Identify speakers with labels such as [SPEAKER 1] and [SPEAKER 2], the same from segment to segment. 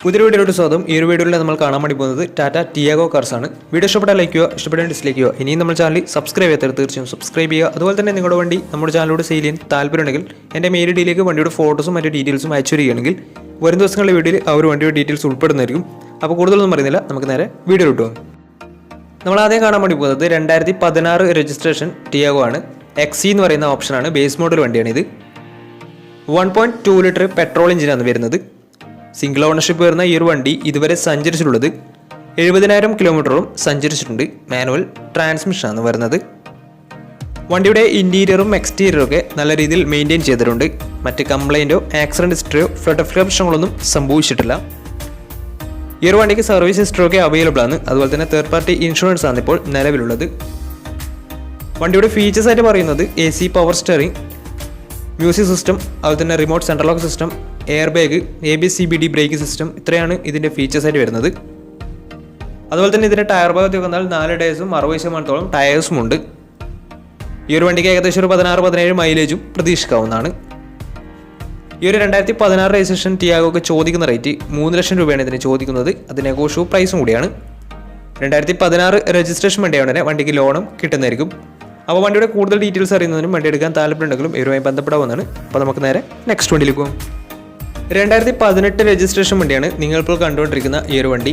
[SPEAKER 1] പുതിയ വീഡിയോയുടെ സ്വാഗതം. ഈ ഒരു വീഡിയോയിൽ നമ്മൾ കാണാൻ വേണ്ടി പോകുന്നത് ടാറ്റ ടിയാഗോ കാർസ് ആണ്. വീഡിയോ ഇഷ്ടപ്പെട്ടാൽ ലൈക്ക് ചെയ്യുക, ഇഷ്ടപ്പെട്ടാൽ ഡിസ്ലൈക്ക് ചെയ്യുക. ഇനിയും നമ്മൾ ചാനൽ സബ്സ്ക്രൈബ് ചെയ്യാത്തവർ തീർച്ചയായും സബ്സ്ക്രൈബ് ചെയ്യുക. അതുപോലെ തന്നെ നിങ്ങളുടെ വണ്ടി നമ്മുടെ ചാനലിലൂടെ സെയിൽ ചെയ്യാൻ താല്പര്യമുണ്ടെങ്കിൽ എൻ്റെ മെയിൽ ഐഡിയിലേക്ക് വണ്ടിയുടെ ഫോട്ടോസും മറ്റു ഡീറ്റെയിൽസും അയച്ചു വരികയാണെങ്കിൽ വരും ദിവസങ്ങളിലെ വീഡിയോയിൽ ആ ഒരു വണ്ടിയുടെ ഡീറ്റെയിൽസ് ഉൾപ്പെടുന്നതായിരിക്കും. അപ്പോൾ കൂടുതലൊന്നും പറയുന്നില്ല, നമുക്ക് നേരെ വീഡിയോ കിട്ടുക. നമ്മൾ ആദ്യം കാണാൻ വേണ്ടി പോകുന്നത് 2016 രജിസ്ട്രേഷൻ ടിയാഗോ ആണ്. എക്സി എന്ന് പറയുന്ന ഓപ്ഷനാണ്. ബേസ് മോഡൽ വണ്ടിയാണിത്. 1.2 ലിറ്റർ പെട്രോൾ എഞ്ചിനാണ് വരുന്നത്. സിംഗിൾ ഓണർഷിപ്പ് വരുന്ന ഈ ഒരു വണ്ടി ഇതുവരെ സഞ്ചരിച്ചിട്ടുള്ളത് 70,000 കിലോമീറ്ററും സഞ്ചരിച്ചിട്ടുണ്ട്. മാനുവൽ ട്രാൻസ്മിഷനാണ് വരുന്നത്. വണ്ടിയുടെ ഇൻറ്റീരിയറും എക്സ്റ്റീരിയറും ഒക്കെ നല്ല രീതിയിൽ മെയിൻറ്റെയിൻ ചെയ്തിട്ടുണ്ട്. മറ്റ് കംപ്ലൈൻറ്റോ ആക്സിഡൻറ്റ് ഹിസ്റ്ററിയോ ഫ്ലഡ് പ്രശ്നങ്ങളൊന്നും സംഭവിച്ചിട്ടില്ല. ഈ ഒരു വണ്ടിക്ക് സർവീസ് ഹിസ്റ്ററി ഒക്കെ അവൈലബിൾ ആണ്. അതുപോലെ തന്നെ തേർഡ് പാർട്ടി ഇൻഷുറൻസ് ആണ് ഇപ്പോൾ നിലവിലുള്ളത്. വണ്ടിയുടെ ഫീച്ചേഴ്സ് ആയിട്ട് പറയുന്നത് AC power steering, music system, അതുപോലെ തന്നെ remote central lock system, air bag, ABS CBD brake system, ഇത്രയാണ് ഇതിൻ്റെ ഫീച്ചേഴ്സ് ആയിട്ട് വരുന്നത്. അതുപോലെ തന്നെ ഇതിൻ്റെ ടയർ ഭാഗത്തേക്ക് വന്നാൽ 4 ടയേഴ്സും 60% ടയേഴ്സും ഉണ്ട്. ഈ ഒരു വണ്ടിക്ക് ഏകദേശം ഒരു 16-17 മൈലേജും പ്രതീക്ഷിക്കാവുന്നതാണ്. ഈ ഒരു 2016 രജിസ്ട്രേഷൻ ടിയാഗോക്ക് ചോദിക്കുന്ന റേറ്റ് 3 ലക്ഷം രൂപയാണ് ഇതിന് ചോദിക്കുന്നത്. അത് നെഗോഷ്യബിൾ പ്രൈസും കൂടിയാണ്. 2016 രജിസ്ട്രേഷൻ വണ്ടിയാണെങ്കിൽ വണ്ടിക്ക് ലോണും കിട്ടുന്നതായിരിക്കും. അപ്പോൾ വണ്ടിയുടെ കൂടുതൽ ഡീറ്റെയിൽസ് അറിയുന്നതിനും വണ്ടി എടുക്കാൻ താല്പര്യമുണ്ടെങ്കിലും ഇവരുമായി ബന്ധപ്പെടാവുന്നതാണ്. അപ്പോൾ നമുക്ക് നേരെ നെക്സ്റ്റ് വണ്ടിയിലേക്ക് പോകും. 2018 രജിസ്ട്രേഷൻ വണ്ടിയാണ് നിങ്ങളിപ്പോൾ കണ്ടുകൊണ്ടിരിക്കുന്ന ഈ ഒരു വണ്ടി.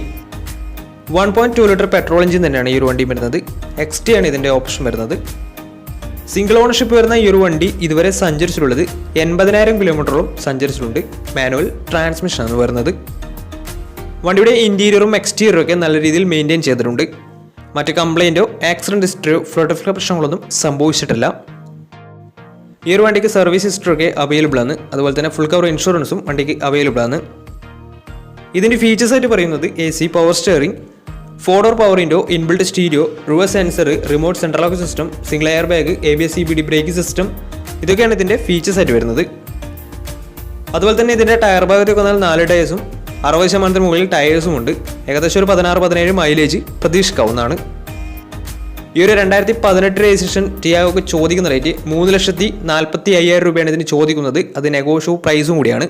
[SPEAKER 1] 1.2 ലിറ്റർ പെട്രോൾ എഞ്ചിൻ തന്നെയാണ് ഈ ഒരു വണ്ടി വരുന്നത്. XT ആണ് ഇതിൻ്റെ ഓപ്ഷൻ വരുന്നത്. സിംഗിൾ ഓണർഷിപ്പ് വരുന്ന ഈ ഒരു വണ്ടി ഇതുവരെ സഞ്ചരിച്ചിട്ടുള്ളത് 80,000 കിലോമീറ്ററോളം സഞ്ചരിച്ചിട്ടുണ്ട്. മാനുവൽ ട്രാൻസ്മിഷനാണ് വരുന്നത്. വണ്ടിയുടെ ഇൻറ്റീരിയറും എക്സ്റ്റീരിയറും ഒക്കെ നല്ല രീതിയിൽ മെയിൻറ്റെയിൻ ചെയ്തിട്ടുണ്ട്. മറ്റ് കംപ്ലൈൻറ്റോ ആക്സിഡൻറ്റ് ഹിസ്റ്ററിയോ ഫ്ലഡ് പ്രശ്നങ്ങളൊന്നും സംഭവിച്ചിട്ടില്ല. ഈ ഒരു വണ്ടിക്ക് സർവീസ് ഹിസ്റ്ററി ഒക്കെ അവൈലബിൾ ആണ്. അതുപോലെ തന്നെ ഫുൾ കവർ ഇൻഷുറൻസും വണ്ടിക്ക് അവൈലബിൾ ആണ്. ഇതിൻ്റെ ഫീച്ചേഴ്സ് ആയിട്ട് പറയുന്നത് AC power steering, 4-door power window, inbuilt stereo, reverse sensor, remote central lock system, single air bag, ABS CBD brake system, ഇതൊക്കെയാണ് ഇതിൻ്റെ ഫീച്ചേഴ്സ് ആയിട്ട് വരുന്നത്. അതുപോലെ തന്നെ ഇതിൻ്റെ ടയർ ഭാഗത്തേക്ക് വന്നാൽ 4 ടയേഴ്സും 60% മുകളിൽ ടയേഴ്സും ഉണ്ട്. ഏകദേശം ഒരു 16-17 മൈലേജ് പ്രതീക്ഷിക്കാവുന്നതാണ്. ഈ ഒരു 2018 രജിസ്ട്രേഷൻ ടിയാഗോക്ക് ചോദിക്കുന്ന റേറ്റ് 3,45,000 രൂപയാണ് ഇതിന് ചോദിക്കുന്നത്. അത് നെഗോഷ്യബിൾ പ്രൈസും കൂടിയാണ്.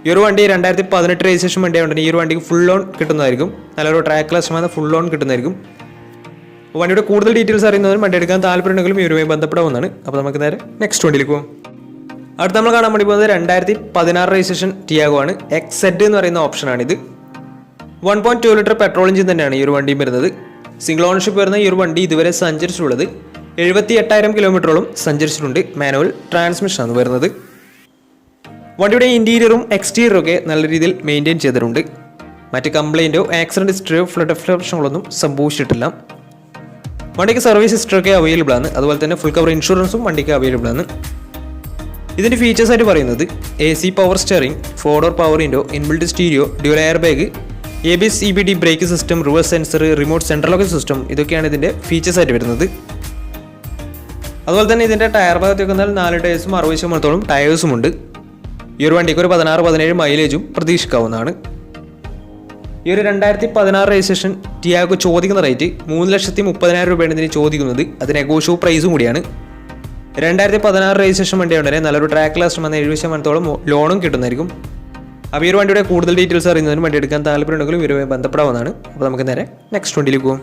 [SPEAKER 1] ഈ ഒരു വണ്ടി 2018 രജിസ്ട്രേഷൻ വണ്ടിയായതുകൊണ്ട് ഈ ഒരു വണ്ടിക്ക് ഫുൾ ലോൺ കിട്ടുന്നതായിരിക്കും. നല്ലൊരു ട്രാക്ക് ലക്ഷമാണ് ഫുൾ ലോൺ കിട്ടുന്നതായിരിക്കും. വണ്ടിയുടെ കൂടുതൽ ഡീറ്റെയിൽസ് അറിയുന്നതിനും വണ്ടി എടുക്കാൻ താല്പര്യമുണ്ടെങ്കിലും ഇവരുമായി ബന്ധപ്പെടാവുന്നതാണ്. അപ്പോൾ നമുക്ക് നേരെ നെക്സ്റ്റ് വണ്ടിയിലേക്ക് പോകും. അടുത്ത് നമ്മൾ കാണാൻ വേണ്ടി പോകുന്നത് 2016 രജിസ്ട്രേഷൻ ടിയാഗോ ആണ്. XZ എന്ന് പറയുന്ന ഓപ്ഷനാണിത്. 1.2 ലിറ്റർ പെട്രോൾ എഞ്ചിൻ തന്നെയാണ് ഈ ഒരു വണ്ടിയും വരുന്നത്. സിംഗിൾ ഓണർഷിപ്പ് വരുന്ന ഈ ഒരു വണ്ടി ഇതുവരെ സഞ്ചരിച്ചിട്ടുള്ളത് 78,000 കിലോമീറ്ററോളം സഞ്ചരിച്ചിട്ടുണ്ട്. മാനുവൽ ട്രാൻസ്മിഷനാണ് വരുന്നത്. വണ്ടിയുടെ ഇൻറ്റീരിയറും എക്സ്റ്റീരിയറും ഒക്കെ നല്ല രീതിയിൽ മെയിൻറ്റെയിൻ ചെയ്തിട്ടുണ്ട്. മറ്റ് കംപ്ലൈൻറ്റോ ആക്സിഡൻറ്റ് ഹിസ്റ്ററിയോ ഫ്ലഡ് പ്രശ്നങ്ങളൊന്നും സംഭവിച്ചിട്ടില്ല. വണ്ടിക്ക് സർവീസ് ഹിസ്റ്ററി ഒക്കെ അവൈലബിൾ ആണ്. അതുപോലെ തന്നെ ഫുൾ കവർ ഇൻഷുറൻസും വണ്ടിക്ക് അവൈലബിൾ ആണ്. ഇതിൻ്റെ ഫീച്ചേഴ്സ് ആയിട്ട് പറയുന്നത് AC power steering, 4-door power window, inbuilt stereo, dual air bag, ABS CBD brake system, reverse sensor, remote central lock system, ഇതൊക്കെയാണ് ഇതിൻ്റെ ഫീച്ചേഴ്സ് ആയിട്ട് വരുന്നത്. അതുപോലെ തന്നെ ഇതിൻ്റെ ടയർ ഭാഗത്തേക്ക് വന്നാൽ 4 ടയേഴ്സും 60% ടയേഴ്സും ഉണ്ട്. ഈ ഒരു വണ്ടിക്ക് ഒരു 16-17 മൈലേജും പ്രതീക്ഷിക്കാവുന്നതാണ്. ഈ ഒരു 2016 രജിസ്ട്രേഷൻ ടിയാഗോ ചോദിക്കുന്ന റേറ്റ് 3,30,000 രൂപയാണ് ഇതിന് ചോദിക്കുന്നത്. അത് നെഗോഷ്യബിൾ പ്രൈസും കൂടിയാണ്. 2016 രജിസ്ട്രേഷൻ വണ്ടിയുണ്ടെങ്കിൽ നല്ലൊരു ട്രാക്ക് ലാസ്റ്റ് വന്ന 70% ലോണും കിട്ടുന്നതായിരിക്കും. അപ്പോൾ ഈ ഒരു വണ്ടിയുടെ കൂടുതൽ ഡീറ്റെയിൽസ് അറിയുന്നതിനും വണ്ടി എടുക്കാൻ താല്പര്യമുണ്ടെങ്കിലും ഇവരുമായി ബന്ധപ്പെടാവുന്നതാണ്. അപ്പോൾ നമുക്ക് നേരെ നെക്സ്റ്റ് വണ്ടിയിലേക്ക് പോകും.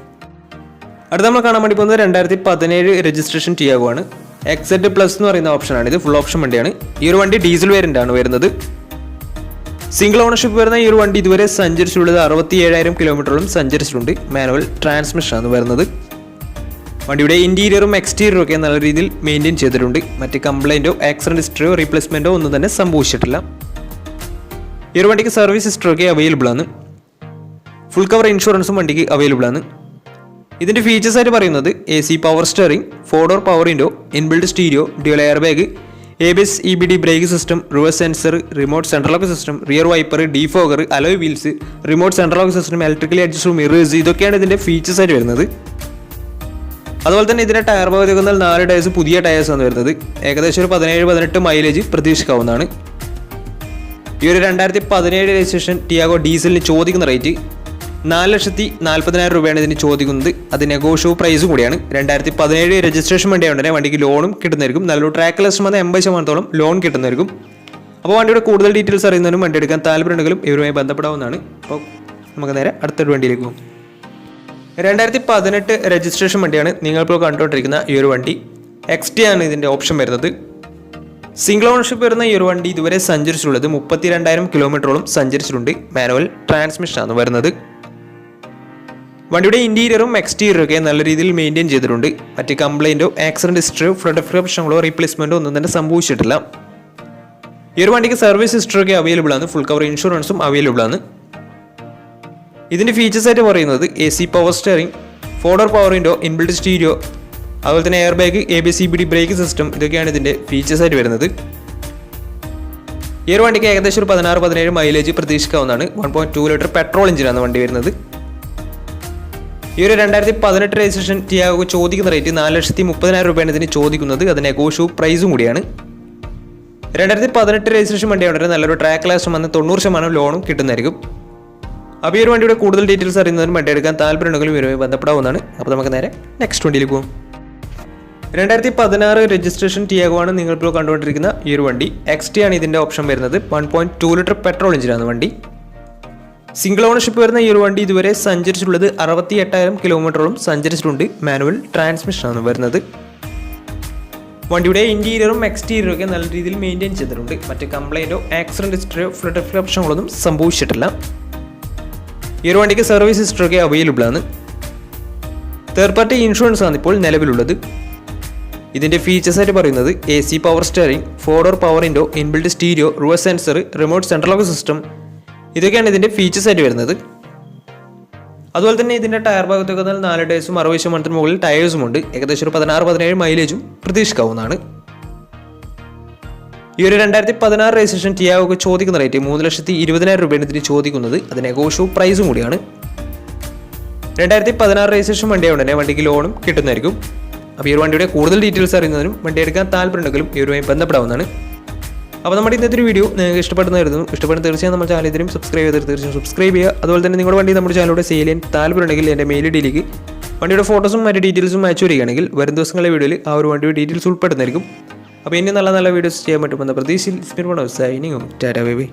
[SPEAKER 1] അടുത്ത് നമ്മൾ കാണാൻ വേണ്ടി പോകുന്നത് 2017 രജിസ്ട്രേഷൻ ടിയാഗോ ആണ്. XZ പ്ലസ് എന്ന് പറയുന്ന ഓപ്ഷനാണ്. ഇത് ഫുൾ ഓപ്ഷൻ വണ്ടിയാണ്. ഈ ഒരു വണ്ടി ഡീസൽ വേരിയൻ്റ് ആണ് വരുന്നത്. സിംഗിൾ ഓണർഷിപ്പ് വരുന്ന ഈ ഒരു വണ്ടി ഇതുവരെ സഞ്ചരിച്ചിട്ടുള്ളത് 67,000 കിലോമീറ്ററോളം സഞ്ചരിച്ചിട്ടുണ്ട്. മാനുവൽ ട്രാൻസ്മിഷനാണ് വരുന്നത്. വണ്ടിയുടെ ഇൻറ്റീരിയറും എക്സ്റ്റീരിയറും ഒക്കെ നല്ല രീതിയിൽ മെയിൻറ്റെയിൻ ചെയ്തിട്ടുണ്ട്. മറ്റ് കംപ്ലൈൻറ്റോ ആക്സിഡൻറ്റ് ഹിസ്റ്ററിയോ റീപ്ലേസ്മെൻറ്റോ ഒന്നും തന്നെ സംഭവിച്ചിട്ടില്ല. ഈ ഒരു വണ്ടിക്ക് സർവീസ് ഹിസ്റ്ററി ഒക്കെ അവൈലബിൾ ആണ്. ഫുൾ കവർ ഇൻഷുറൻസും വണ്ടിക്ക് അവൈലബിൾ ആണ്. ഇതിൻ്റെ ഫീച്ചേഴ്സ് ആയിട്ട് പറയുന്നത് AC power steering, 4-door power window, inbuilt stereo, dual air bag, ABS CBD brake system, reverse sensor, remote central lock system, rear wiper, defogger, alloy wheels, remote central lock system, electrically adjustable mirrors, ഇതൊക്കെയാണ് ഇതിൻ്റെ features ആയിട്ട് വരുന്നത്. അതുപോലെ തന്നെ ഇതിൻ്റെ tyre ഭാഗത്തേക്ക് വന്നാൽ 4 tyres പുതിയ ടയേഴ്സാണ് വരുന്നത്. ഏകദേശം ഒരു 17-18 മൈലേജ് പ്രതീക്ഷിക്കാവുന്നതാണ്. ഈ ഒരു 2017 രജിസ്ട്രേഷൻ ടിയാഗോ ഡീസലിന് ചോദിക്കുന്ന റേറ്റ് 4,40,000 രൂപയാണ് ഇതിന് ചോദിക്കുന്നത്. അത് നെഗോഷ്യബിൾ പ്രൈസും കൂടിയാണ്. 2017 രജിസ്ട്രേഷൻ വണ്ടിയായതുകൊണ്ട് വണ്ടിക്ക് ലോണും കിട്ടുന്നതായിരിക്കും. നല്ലൊരു ട്രാക്ക് ലക്ഷം വന്ന 80% ലോൺ കിട്ടുന്നതായിരിക്കും. അപ്പോൾ വണ്ടിയുടെ കൂടുതൽ ഡീറ്റെയിൽസ് അറിയുന്നതിനും വണ്ടി എടുക്കാൻ താല്പര്യമുണ്ടെങ്കിലും ഇവരുമായി ബന്ധപ്പെടാവുന്നതാണ്. അപ്പോൾ നമുക്ക് നേരെ അടുത്തൊരു വണ്ടിയിലേക്ക് പോകും. 2018 രജിസ്ട്രേഷൻ വണ്ടിയാണ് നിങ്ങളിപ്പോൾ കണ്ടുകൊണ്ടിരിക്കുന്ന ഈ ഒരു വണ്ടി. XT ആണ് ഇതിൻ്റെ ഓപ്ഷൻ വരുന്നത്. സിംഗിൾ ഓണർഷിപ്പ് വരുന്ന ഈ ഒരു വണ്ടി ഇതുവരെ സഞ്ചരിച്ചിട്ടുള്ളത് 32,000 കിലോമീറ്ററോളം സഞ്ചരിച്ചിട്ടുണ്ട്. മാനുവൽ ട്രാൻസ്മിഷനാണ് വരുന്നത്. വണ്ടിയുടെ ഇൻറ്റീരിയറും എക്സ്റ്റീരിയറും ഒക്കെ നല്ല രീതിയിൽ മെയിൻറ്റെയിൻ ചെയ്തിട്ടുണ്ട്. മറ്റ് കംപ്ലൈൻറ്റോ ആക്സിഡൻറ്റ് ഹിസ്റ്ററിയോ ഫ്ലഡ് പ്രശ്നങ്ങളോ റീപ്ലേസ്മെൻറ്റോ ഒന്നും തന്നെ സംഭവിച്ചിട്ടില്ല. ഈ ഒരു വണ്ടിക്ക് സർവീസ് ഹിസ്റ്ററി ഒക്കെ അവൈലബിൾ ആണ്. ഫുൾ കവർ ഇൻഷുറൻസും അവൈലബിൾ ആണ്. ഇതിൻ്റെ ഫീച്ചേഴ്സ് ആയിട്ട് പറയുന്നത് AC power steering, 4-door power window, inbuilt stereo, അതുപോലെ തന്നെ air bag, ABS CBD brake system, ഇതൊക്കെയാണ് ഇതിൻ്റെ ഫീച്ചേഴ്സ് ആയിട്ട് വരുന്നത്. ഈ ഒരു വണ്ടിക്ക് ഏകദേശം ഒരു 16-17 മൈലേജ് പ്രതീക്ഷിക്കാവുന്നതാണ്. 1.2 ലിറ്റർ പെട്രോൾ എഞ്ചിനാണ് വണ്ടി വരുന്നത്. ഈ ഒരു 2018 രജിസ്ട്രേഷൻ ടിയാഗോ ചോദിക്കുന്ന റേറ്റ് 4,30,000 രൂപയാണ് ഇതിന് ചോദിക്കുന്നത്. അത് നെഗോഷ്യബിൾ പ്രൈസും കൂടിയാണ്. 2018 രജിസ്ട്രേഷൻ വണ്ടിയാണെങ്കിൽ നല്ലൊരു ട്രാക്ക് ലാസ്റ്റ് വന്ന് 90% ലോണും കിട്ടുന്നതായിരിക്കും. അപ്പോൾ ഈ ഒരു വണ്ടിയുടെ കൂടുതൽ ഡീറ്റെയിൽസ് അറിയുന്നതിനും വണ്ടി എടുക്കാൻ താല്പര്യമുണ്ടെങ്കിലും ഇവരുമായി ബന്ധപ്പെടാവുന്നതാണ്. അപ്പോൾ നമുക്ക് നേരെ നെക്സ്റ്റ് വണ്ടിയിലേക്ക് പോകും. 2016 രജിസ്ട്രേഷൻ ടിയാഗോ ആണ് നിങ്ങളിപ്പോൾ കണ്ടുകൊണ്ടിരിക്കുന്ന ഈ ഒരു വണ്ടി. XT ആണ് ഇതിൻ്റെ ഓപ്ഷൻ വരുന്നത്. 1.2 ലിറ്റർ പെട്രോൾ എഞ്ചിനാണ് വണ്ടി. സിംഗിൾ ഓണർഷിപ്പ് വരുന്ന ഈ ഒരു വണ്ടി ഇതുവരെ സഞ്ചരിച്ചിട്ടുള്ളത് 68,000 കിലോമീറ്ററോളം സഞ്ചരിച്ചിട്ടുണ്ട്. മാനുവൽ ട്രാൻസ്മിഷനാണ് വരുന്നത്. വണ്ടിയുടെ ഇൻറ്റീരിയറും എക്സ്റ്റീരിയറും ഒക്കെ നല്ല രീതിയിൽ മെയിൻറ്റെയിൻ ചെയ്തിട്ടുണ്ട്. മറ്റ് കംപ്ലൈൻറ്റോ ആക്സിഡൻറ്റ് ഹിസ്റ്ററിയോ ഫ്ലഡ് പ്രശ്നങ്ങളൊന്നും സംഭവിച്ചിട്ടില്ല. ഈ ഒരു വണ്ടിക്ക് സർവീസ് ഹിസ്റ്ററി ഒക്കെ അവൈലബിൾ ആണ്. തേർഡ് പാർട്ടി ഇൻഷുറൻസ് ആണ് ഇപ്പോൾ നിലവിലുള്ളത്. ഇതിൻ്റെ ഫീച്ചേഴ്സ് ആയിട്ട് പറയുന്നത് AC power steering, 4-door power window, inbuilt stereo, reverse sensor, remote central lock system, ഇതൊക്കെയാണ് ഇതിൻ്റെ ഫീച്ചേഴ്സ് ആയിട്ട് വരുന്നത്. അതുപോലെ തന്നെ ഇതിൻ്റെ ടയർ ഭാഗത്തൊക്കെ 4 ടയേഴ്സും 60% മുകളിൽ ടയേഴ്സും ഉണ്ട്. ഏകദേശം ഒരു 16-17 മൈലേജും പ്രതീക്ഷിക്കാവുന്നതാണ്. ഈ ഒരു 2016 രജിസ്ട്രേഷൻ ടിയാഗോ ചോദിക്കുന്ന റേറ്റ് 3,20,000 രൂപയാണ് ഇതിന് ചോദിക്കുന്നത്. അത് നെഗോഷ്യബിൾ പ്രൈസും കൂടിയാണ്. 2016 രജിസ്ട്രേഷൻ വണ്ടിയായതുകൊണ്ട് തന്നെ വണ്ടിക്ക് ലോണും കിട്ടുന്നതായിരിക്കും. അപ്പോൾ ഈ ഒരു വണ്ടിയുടെ കൂടുതൽ ഡീറ്റെയിൽസ് അറിയുന്നതിനും വണ്ടി എടുക്കാൻ താല്പര്യമുണ്ടെങ്കിലും ഇവരുമായി ബന്ധപ്പെടാവുന്നതാണ്. അപ്പോൾ നമ്മുടെ ഇന്നത്തെ ഒരു വീഡിയോ നിങ്ങൾക്ക് ഇഷ്ടപ്പെടുന്നതായിരുന്നു. ഇഷ്ടപ്പെടുന്ന തീർച്ചയായും നമ്മുടെ ചാനൽ ഇതിനും സബ്സ്ക്രൈബ് ചെയ്ത് തീർച്ചയായും സബ്സ്ക്രൈബ് ചെയ്യുക. അതുപോലെ തന്നെ നിങ്ങളുടെ വണ്ടി നമ്മുടെ ചാനലിലൂടെ സെയിൽ ചെയ്യാൻ താല്പര്യമുണ്ടെങ്കിൽ എൻ്റെ മെയിൽ ഐഡിയിലേക്ക് വണ്ടിയുടെ ഫോട്ടോസും മറ്റ് ഡീറ്റെയിൽസും അയച്ചു വരികയാണെങ്കിൽ വരും ദിവസങ്ങളിലെ വീഡിയോയിൽ ആ ഒരു വണ്ടിയുടെ ഡീറ്റെയിൽസ് ഉൾപ്പെടുന്നതായിരിക്കും. അപ്പോൾ ഇനി നല്ല നല്ല വീഡിയോസ് ചെയ്യാൻ പറ്റുമെന്ന പ്രതീക്ഷയിൽ സൈനിങ് ടാറ്റാ ബൈ ബൈ.